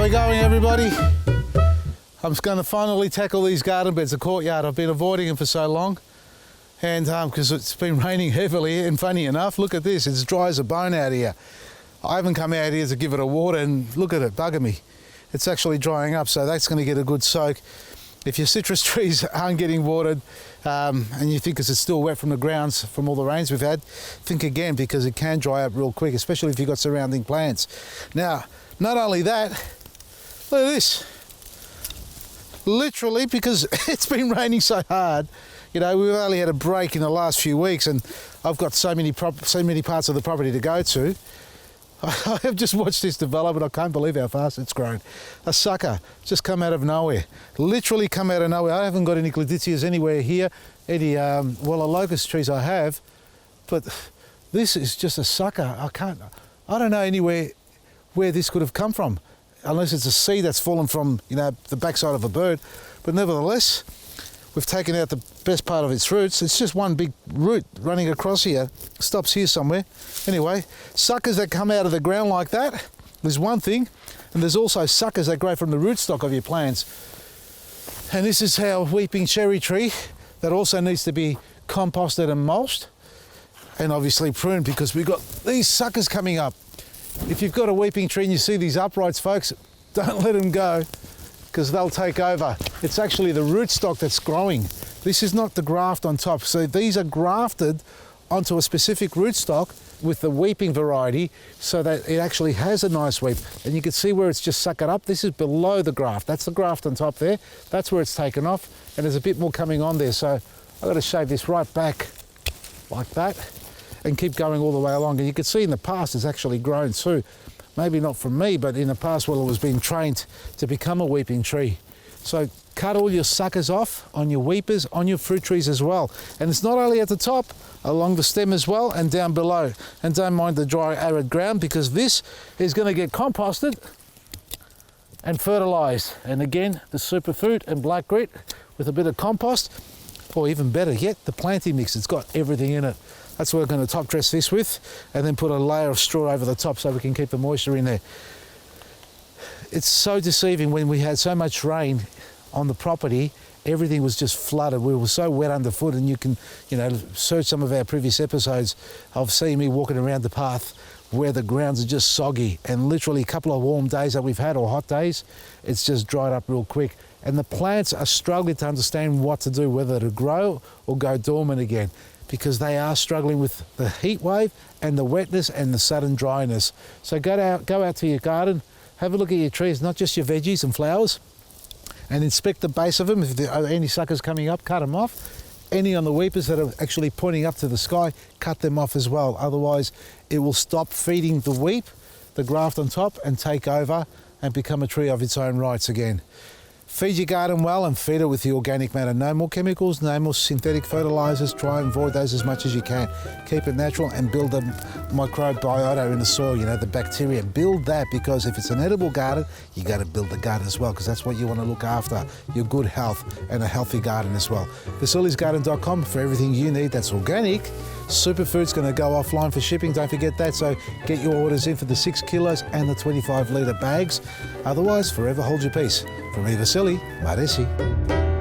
we're going, everybody. I'm going to finally tackle these garden beds, the courtyard. I've been avoiding them for so long, and because it's been raining heavily, and funny enough, look at this, it's dry as a bone out here. I haven't come out here to give it a water, and look at it, bugging me. It's actually drying up, so that's going to get a good soak. If your citrus trees aren't getting watered, and you think it's still wet from the grounds from all the rains we've had, think again, because it can dry up real quick, especially if you've got surrounding plants. Now, not only that, look at this. Literally, because it's been raining so hard, you know, we've only had a break in the last few weeks, and I've got so many parts of the property to go to. I have just watched this develop, and I can't believe how fast it's grown. A sucker just come out of nowhere, literally come out of nowhere. I haven't got any claditzias anywhere here, any the locust trees I have, but this is just a sucker. I don't know anywhere where this could have come from, unless it's a seed that's fallen from, you know, the backside of a bird. But nevertheless, we've taken out the best part of its roots. It's just one big root running across here, stops here somewhere. Anyway, suckers that come out of the ground like that is one thing, and there's also suckers that grow from the rootstock of your plants. And this is how weeping cherry tree, that also needs to be composted and mulched, and obviously pruned, because we've got these suckers coming up. If you've got a weeping tree and you see these uprights, folks, don't let them go, because they'll take over. It's actually the rootstock that's growing. This is not the graft on top. So these are grafted onto a specific rootstock with the weeping variety, so that it actually has a nice weep. And you can see where it's just suckered up. This is below the graft. That's the graft on top there. That's where it's taken off, and there's a bit more coming on there. So I've got to shave this right back like that and keep going all the way along. And you can see in the past it's actually grown too. Maybe not from me, but in the past, well, it was being trained to become a weeping tree. So cut all your suckers off on your weepers, on your fruit trees as well. And it's not only at the top, along the stem as well, and down below. And don't mind the dry, arid ground, because this is going to get composted and fertilized. And again, the superfood and black grit with a bit of compost, or even better yet, the planting mix. It's got everything in it. That's what we're going to top dress this with, and then put a layer of straw over the top so we can keep the moisture in there. It's so deceiving when we had so much rain on the property, everything was just flooded. We were so wet underfoot, and you can, you know, search some of our previous episodes of seeing me walking around the path where the grounds are just soggy, and literally a couple of warm days that we've had, or hot days, it's just dried up real quick. And the plants are struggling to understand what to do, whether to grow or go dormant again, because they are struggling with the heat wave and the wetness and the sudden dryness. So go out to your garden, have a look at your trees, not just your veggies and flowers, and inspect the base of them. If there are any suckers coming up, cut them off. Any on the weepers that are actually pointing up to the sky, cut them off as well. Otherwise, it will stop feeding the weep, the graft on top, and take over and become a tree of its own rights again. Feed your garden well and feed it with the organic matter. No more chemicals, no more synthetic fertilizers. Try and avoid those as much as you can. Keep it natural and build the microbiota in the soil, you know, the bacteria. Build that, because if it's an edible garden, you got to build the garden as well, because that's what you want to look after, your good health and a healthy garden as well. Vasili'sGarden.com for everything you need that's organic. Superfood's going to go offline for shipping, don't forget that, so get your orders in for the 6 kilos and the 25 litre bags. Otherwise, forever hold your peace. From me, Vasili, Maresi.